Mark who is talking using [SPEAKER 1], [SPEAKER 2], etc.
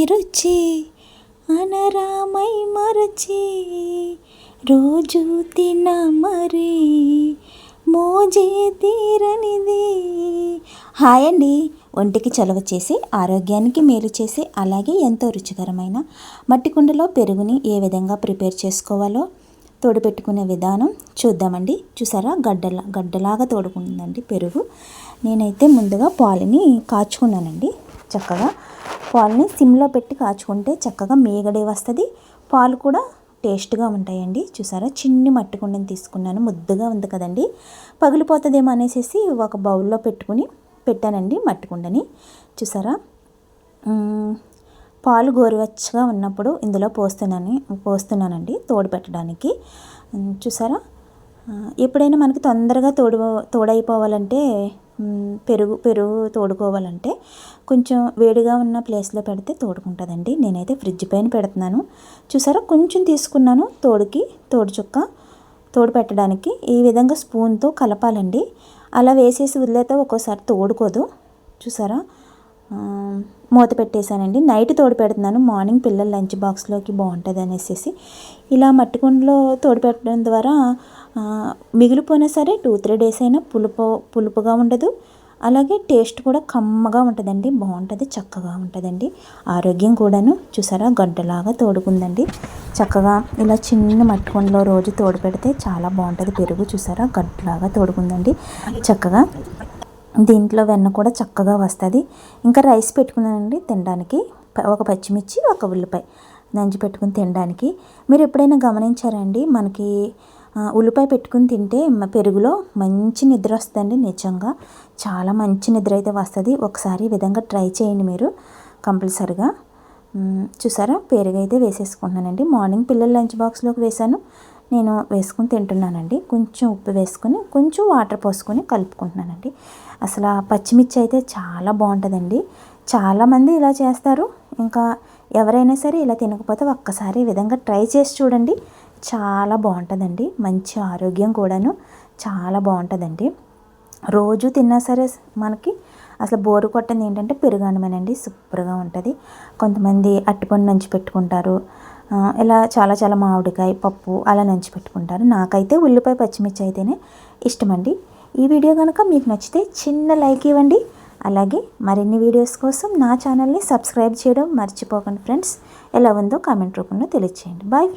[SPEAKER 1] రుచి అనరామై మరచి రోజు తిన మరి మోజే తీరనిది. హాయ్ అండి. ఒంటికి చలవ చేసి ఆరోగ్యానికి మేలు చేసి అలాగే ఎంతో రుచికరమైన మట్టి కుండలో పెరుగుని ఏ విధంగా ప్రిపేర్ చేసుకోవాలో తోడుపెట్టుకునే విధానం చూద్దామండి. చూసారా, గడ్డలాగా తోడుకుంటుందండి పెరుగు. నేనైతే ముందుగా పాలని కాచుకున్నానండి. చక్కగా పాలని సిమ్లో పెట్టి కాచుకుంటే చక్కగా మీగడే వస్తుంది. పాలు కూడా టేస్ట్గా ఉంటాయండి. చూసారా, చిన్ని మట్టి కుండని తీసుకున్నాను. ముద్దుగా ఉంది కదండి, పగిలిపోతుందేమో అనేసి ఒక బౌల్లో పెట్టానండి మట్టి కుండని. చూసారా, పాలు గోరువెచ్చగా ఉన్నప్పుడు ఇందులో పోస్తున్నానండి తోడు పెట్టడానికి. చూసారా, ఎప్పుడైనా మనకి తొందరగా తోడైపోవాలంటే పెరుగు తోడుకోవాలంటే కొంచెం వేడిగా ఉన్న ప్లేస్లో పెడితే తోడుకుంటుందండి. నేనైతే ఫ్రిడ్జ్ పైన పెడుతున్నాను. చూసారా, కొంచెం తీసుకున్నాను తోడు పెట్టడానికి. ఈ విధంగా స్పూన్తో కలపాలండి. అలా వేసేసి వదిలేతే ఒక్కోసారి తోడుకోదు. చూసారా, మూత పెట్టేశానండి. నైట్ తోడు పెడుతున్నాను, మార్నింగ్ పిల్లల లంచ్ బాక్స్లోకి బాగుంటుంది అనేసి. ఇలా మట్టి కుండలో తోడు పెట్టడం ద్వారా మిగిలిపోయినా సరే 2-3 డేస్ అయినా పులుపుగా ఉండదు. అలాగే టేస్ట్ కూడా కమ్మగా ఉంటుందండి. బాగుంటుంది, చక్కగా ఉంటుందండి. ఆరోగ్యం కూడాను. చూసారా, గడ్డలాగా తోడుకుందండి. చక్కగా ఇలా చిన్న మట్టి కుండలో రోజు తోడు పెడితే చాలా బాగుంటుంది పెరుగు. చూసారా, గడ్డలాగా తోడుకుందండి చక్కగా. దీంట్లో వెన్న కూడా చక్కగా వస్తుంది. ఇంకా రైస్ పెట్టుకున్నానండి తినడానికి. ఒక పచ్చిమిర్చి, ఒక ఉల్లిపాయ నంచి పెట్టుకుని తినడానికి. మీరు ఎప్పుడైనా గమనించారండి, మనకి ఉల్లిపాయ పెట్టుకుని తింటే పెరుగులో మంచి నిద్ర వస్తుందండి. నిజంగా చాలా మంచి నిద్ర అయితే వస్తుంది. ఒకసారి ఈ విధంగా ట్రై చేయండి మీరు కంపల్సరిగా. చూసారా, పెరుగు అయితే వేసేసుకుంటున్నానండి. మార్నింగ్ పిల్లల లంచ్ బాక్స్లోకి వేసాను, నేను వేసుకుని తింటున్నానండి. కొంచెం ఉప్పు వేసుకొని కొంచెం వాటర్ పోసుకొని కలుపుకుంటున్నానండి. అసలు పచ్చిమిర్చి అయితే చాలా బాగుంటుందండి. చాలామంది ఇలా చేస్తారు. ఇంకా ఎవరైనా సరే ఇలా తినకపోతే ఒక్కసారి ఈ విధంగా ట్రై చేసి చూడండి. చాలా బాగుంటుందండి. మంచి ఆరోగ్యం కూడాను. చాలా బాగుంటుందండి. రోజు తిన్నా సరే మనకి అసలు బోరు కొట్టంది ఏంటంటే పెరుగన్నమేనండి. సూపర్గా ఉంటుంది. కొంతమంది అరటిపండు నంచి పెట్టుకుంటారు. ఇలా చాలా మామిడికాయ పప్పు అలా నంచి పెట్టుకుంటారు. నాకైతే ఉల్లిపాయ పచ్చిమిర్చి అయితేనే ఇష్టమండి. ఈ వీడియో కనుక మీకు నచ్చితే చిన్న లైక్ ఇవ్వండి. అలాగే మరిన్ని వీడియోస్ కోసం నా ఛానల్ని సబ్స్క్రైబ్ చేయడం మర్చిపోకండి ఫ్రెండ్స్. ఎలా ఉందో కామెంట్ రూపంలో తెలియజేయండి. బాయ్.